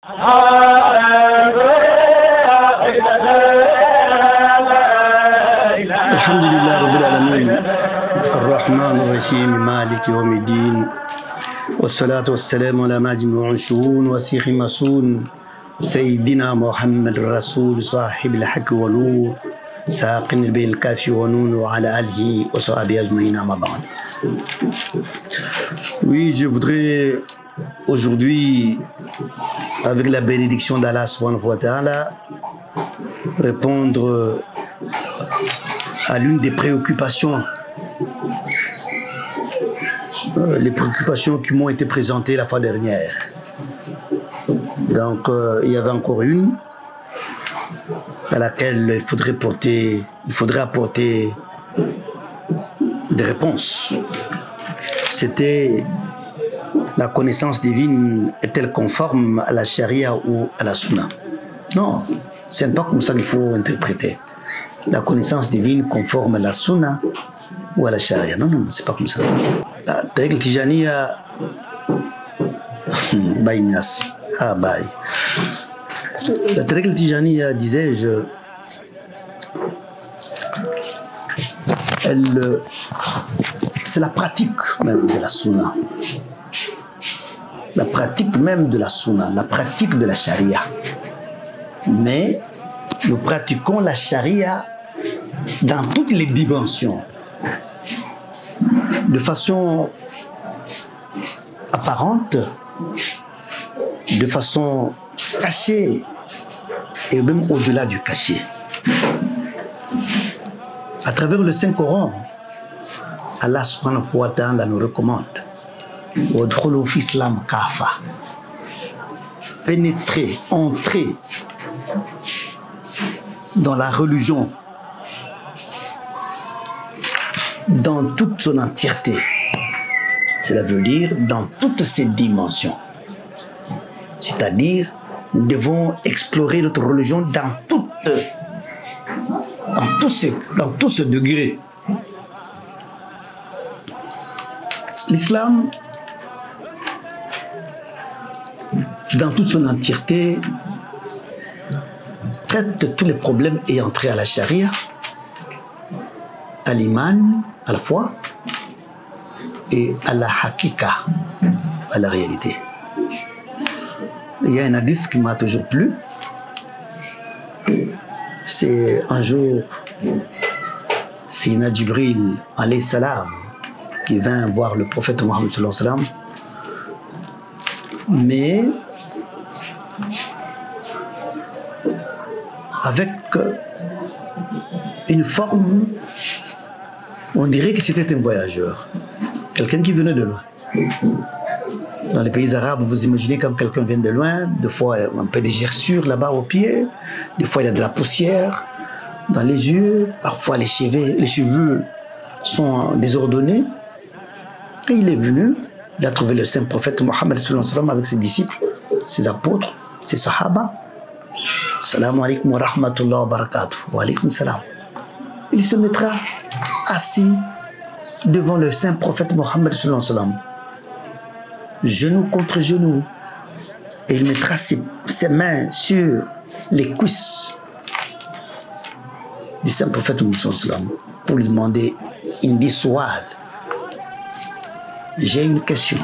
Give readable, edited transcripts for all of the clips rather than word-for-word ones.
Alhamdulillah Rabbil Alamin Ar-Rahman Ar-Rahim Malik Yawmiddin Wassalatu wassalamu ala majmu'un shu'un wa sikhi masun Sayyidina Muhammad Rasoul Sahib al-Haqq wa Nour Saqin bil Kafi wa Nun wa ala alihi wa sahbihi ajma'in ma ba'd. Oui, je voudrais aujourd'hui, avec la bénédiction d'Allah subhanahu wa ta'ala, répondre à l'une des préoccupations, les préoccupations qui m'ont été présentées la fois dernière. Donc, il y avait encore une à laquelle il faudrait apporter des réponses. C'était: la connaissance divine est-elle conforme à la charia ou à la sunna? Non, ce n'est pas comme ça qu'il faut interpréter. La connaissance divine conforme à la sunna ou à la charia? Non, non, c'est pas comme ça. La Tariqa Tijaniya, Baynas, ah Bay. La Tariqa Tijaniya, disais-je, c'est la pratique même de la sunna. La pratique même de la sunna, la pratique de la charia. Mais nous pratiquons la charia dans toutes les dimensions, de façon apparente, de façon cachée et même au-delà du cachet. À travers le Saint-Coran, Allah subhanahu wa ta'ala nous recommande: Wadkhulu fi islam kafa. Pénétrer, entrer dans la religion dans toute son entièreté. Cela veut dire dans toutes ses dimensions. C'est-à-dire, nous devons explorer notre religion dans tout ce degré. L'islam, dans toute son entièreté, traite tous les problèmes ayant trait à la charia, à l'iman, à la foi, et à la hakika, à la réalité. Il y a un hadith qui m'a toujours plu. C'est un jour, Sayyidina Jibril alayhi salam qui vint voir le prophète Mohammed sallallahu alayhi wa sallam, mais avec une forme, on dirait que c'était un voyageur, quelqu'un qui venait de loin. Dans les pays arabes, vous imaginez quand quelqu'un vient de loin, des fois un peu de gerçures là-bas aux pieds, des fois il y a de la poussière dans les yeux, parfois les cheveux sont désordonnés. Et il est venu, il a trouvé le saint prophète Mohammed sallallahu alayhi wa sallam avec ses disciples, ses apôtres, ses sahaba. Salam alaikum wa rahmatullah wa barakatuh. Wa alaikum salam. Il se mettra assis devant le saint prophète Mohammed sallallahu alayhi wa sallam, genou contre genou, et il mettra ses mains sur les cuisses du saint prophète Mohammed sallallahu alayhi wa sallam pour lui demander une dissuade. J'ai une question.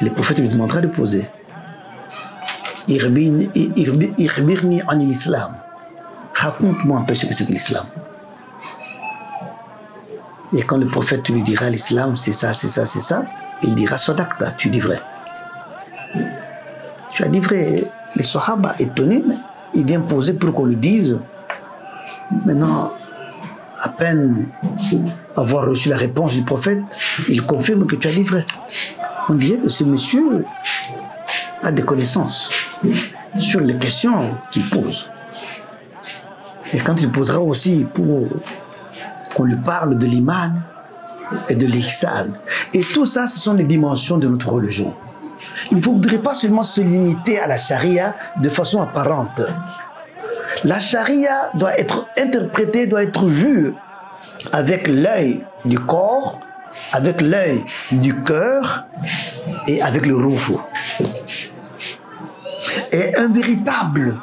Et le prophète lui demandera de poser. Irbirni an l'islam. Raconte-moi un peu ce que c'est que l'islam. Et quand le prophète lui dira l'islam, c'est ça, c'est ça, c'est ça, il dira Sodakta, tu dis vrai. Tu as dit vrai. Les Sahaba étonnés, mais il vient poser pour qu'on lui dise. Maintenant, à peine avoir reçu la réponse du prophète, il confirme que tu as dit vrai. On dirait que ce monsieur a des connaissances sur les questions qu'il pose. Et quand il posera aussi pour qu'on lui parle de l'iman et de l'ihsan. Et tout ça, ce sont les dimensions de notre religion. Il ne faudrait pas seulement se limiter à la charia de façon apparente. La charia doit être interprétée, doit être vue avec l'œil du corps, avec l'œil du cœur et avec le ruh. est un véritable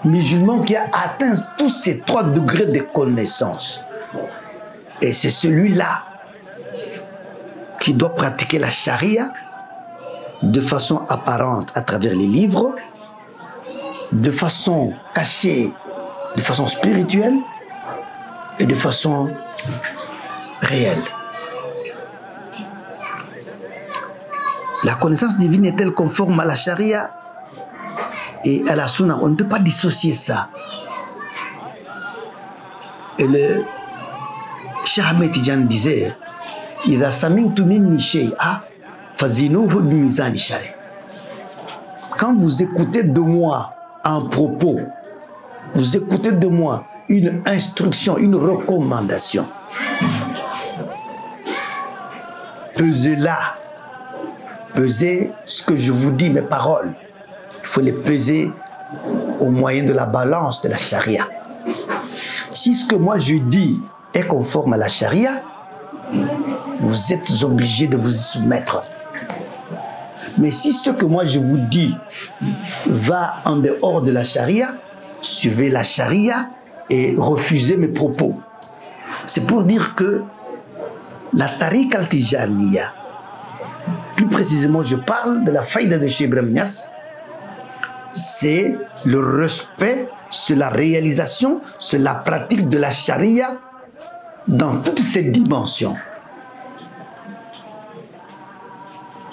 musulman qui a atteint tous ces 3 degrés de connaissance. Et c'est celui-là qui doit pratiquer la charia de façon apparente à travers les livres, de façon cachée, de façon spirituelle et de façon réelle. La connaissance divine est-elle conforme à la charia et à la sunna? On ne peut pas dissocier ça. Et le Cheikh Ahmed Tidiane disait إذا سمعتم مني شيئا فزنوه بميزان الشرع. Quand vous écoutez de moi un propos, vous écoutez de moi une instruction, une recommandation, pesez-la. Pesez ce que je vous dis, mes paroles. Il faut les peser au moyen de la balance de la charia. Si ce que moi je dis est conforme à la charia, vous êtes obligé de vous y soumettre. Mais si ce que moi je vous dis va en dehors de la charia, suivez la charia et refusez mes propos. C'est pour dire que la tariqa al-Tijaniya, plus précisément je parle de la faïda de Cheikh Ibrahim Niass, c'est le respect, c'est la réalisation, c'est la pratique de la charia dans toutes ses dimensions.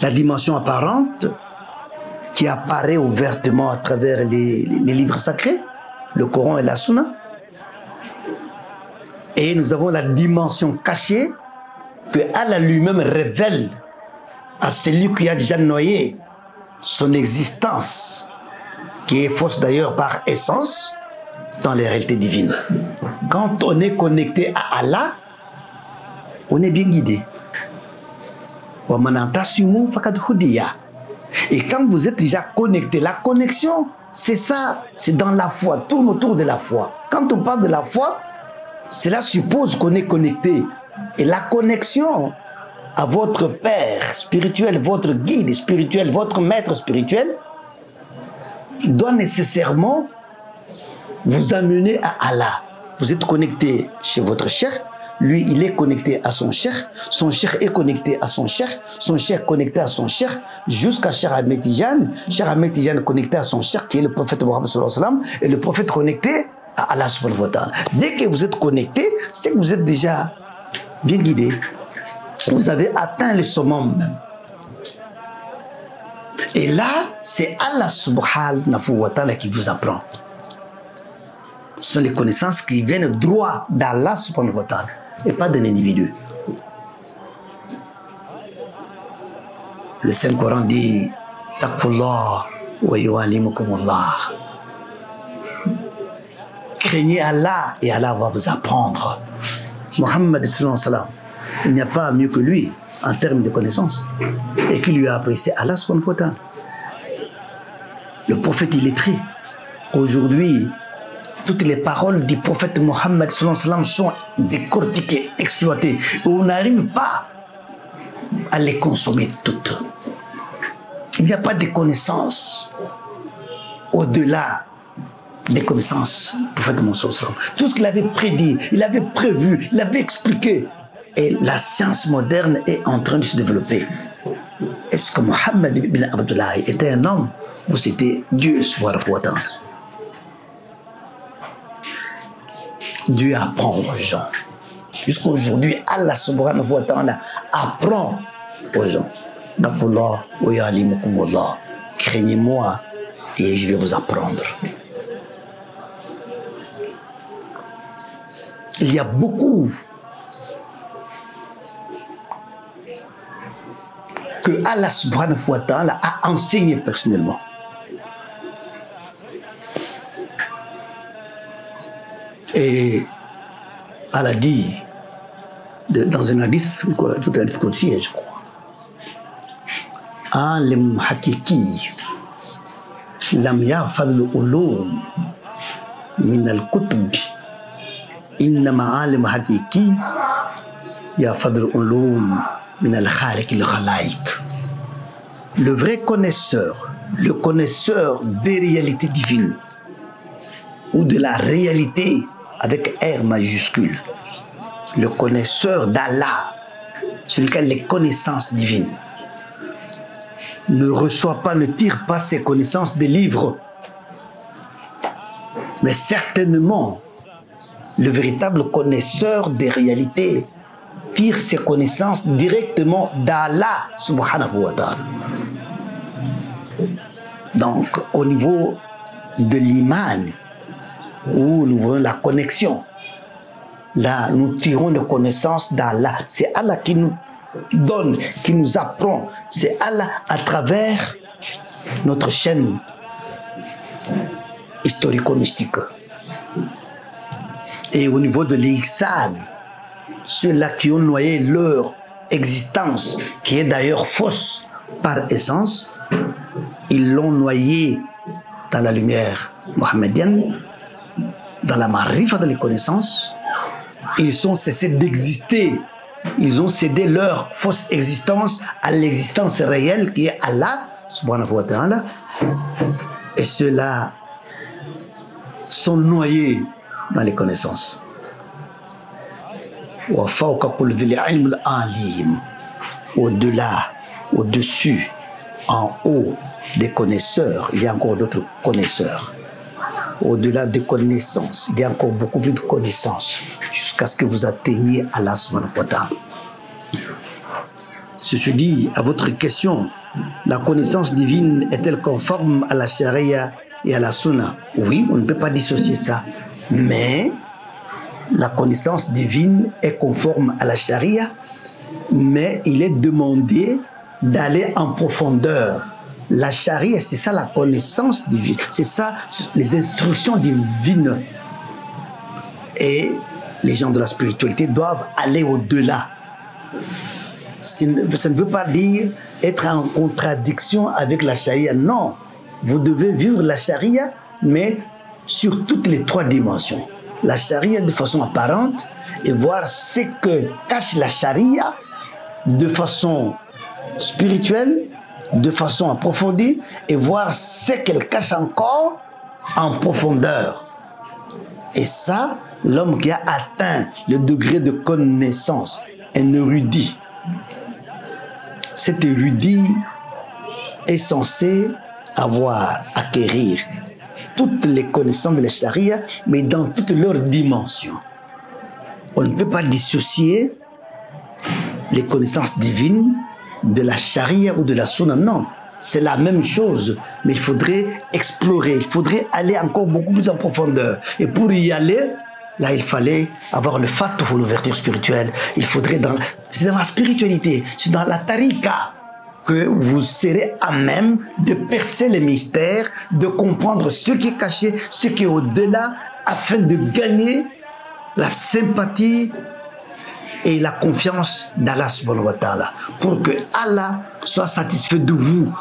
La dimension apparente qui apparaît ouvertement à travers les livres sacrés, le Coran et la Sunna. Et nous avons la dimension cachée que Allah lui-même révèle à celui qui a déjà noyé son existence, qui est fausse d'ailleurs par essence, dans les réalités divines. Quand on est connecté à Allah, on est bien guidé. Et quand vous êtes déjà connecté, la connexion, c'est ça, c'est dans la foi, tourne autour de la foi. Quand on parle de la foi, cela suppose qu'on est connecté. Et la connexion à votre Père spirituel, votre guide spirituel, votre maître spirituel, doit nécessairement vous amener à Allah. Vous êtes connecté chez votre cheikh, lui il est connecté à son cheikh est connecté à son cheikh connecté à son cheikh, jusqu'à Cheikh Ahmed Tidiane connecté à son cheikh qui est le prophète Mohammed sallallahu alayhi wa sallam, et le prophète connecté à Allah subhanahu wa ta'ala. Dès que vous êtes connecté, c'est que vous êtes déjà bien guidé. Vous avez atteint le summum même. Et là, c'est Allah subhanahu wa ta'ala qui vous apprend. Ce sont les connaissances qui viennent droit d'Allah subhanahu wa ta'ala et pas d'un individu. Le Saint-Coran dit Taqullah wa yu'allimukumullah. Craignez Allah et Allah va vous apprendre. Mohammed sallallahu alayhi wa sallam, il n'y a pas mieux que lui en termes de connaissances. Et qui lui a apprécié Allah subhanahu wa ta'ala. Le prophète illettré. Aujourd'hui, toutes les paroles du prophète Mohammed sallallahu alayhi wa sallam sont décortiquées, exploitées. Et on n'arrive pas à les consommer toutes. Il n'y a pas de connaissances au-delà des connaissances du prophète Mohammed sallallahu alayhi wa sallam. Tout ce qu'il avait prédit, il avait prévu, il avait expliqué. Et la science moderne est en train de se développer. Est-ce que Mohammed ibn Abdullah était un homme ou c'était Dieu subhanahu wa ta'ala? Dieu apprend aux gens. Jusqu'à aujourd'hui, Allah subhanahu wa ta'ala apprend aux gens. D'Akullah wa ya'limukumullah. Craignez-moi et je vais vous apprendre. Il y a beaucoup que Allah subhanahu wa ta'ala a enseigné personnellement. Et Allah dit dans un hadith, tout un hadith quotidien, je crois, Alim hakiki lam yafadlu ulum min al-kutub innama alim hakiki yafadlu ulum min al-khaliq al-khalaik. Le vrai connaisseur, le connaisseur des réalités divines, ou de la réalité avec R majuscule, le connaisseur d'Allah, celui qui a les connaissances divines, ne reçoit pas, ne tire pas ses connaissances des livres, mais certainement le véritable connaisseur des réalités tire ses connaissances directement d'Allah subhanahu wa ta'ala. Donc au niveau de l'iman, où nous voyons la connexion, là nous tirons nos connaissances d'Allah. C'est Allah qui nous donne, qui nous apprend. C'est Allah à travers notre chaîne historico-mystique. Et au niveau de l'Ihsan, ceux-là qui ont noyé leur existence, qui est d'ailleurs fausse par essence, ils l'ont noyé dans la lumière mohammedienne, dans la marifa, dans les connaissances. Ils ont cessé d'exister. Ils ont cédé leur fausse existence à l'existence réelle qui est Allah, subhanahu wa ta'ala. Et ceux-là sont noyés dans les connaissances. Au-delà, au-dessus, en haut des connaisseurs, il y a encore d'autres connaisseurs. Au-delà des connaissances, il y a encore beaucoup plus de connaissances jusqu'à ce que vous atteigniez Allah subhanahu wa ta'ala. Ceci dit, à votre question, la connaissance divine est-elle conforme à la charia et à la sunna? Oui, on ne peut pas dissocier ça. Mais la connaissance divine est conforme à la charia, mais il est demandé d'aller en profondeur. La charia, c'est ça la connaissance divine, c'est ça les instructions divines. Et les gens de la spiritualité doivent aller au-delà. Ça ne veut pas dire être en contradiction avec la charia, non. Vous devez vivre la charia, mais sur toutes les trois dimensions. La charia de façon apparente et voir ce que cache la charia de façon spirituelle, de façon approfondie, et voir ce qu'elle cache encore en profondeur. Et ça, l'homme qui a atteint le degré de connaissance, un érudit, cet érudit est censé acquérir toutes les connaissances de la charia, mais dans toutes leurs dimensions. On ne peut pas dissocier les connaissances divines de la charia ou de la sunna, non. C'est la même chose, mais il faudrait explorer, il faudrait aller encore beaucoup plus en profondeur. Et pour y aller, là, il fallait avoir le fatouh, l'ouverture spirituelle. Il faudrait c'est dans la spiritualité, c'est dans la tariqa que vous serez à même de percer les mystères, de comprendre ce qui est caché, ce qui est au-delà, afin de gagner la sympathie et la confiance d'Allah subhanahu wa ta'ala, pour que Allah soit satisfait de vous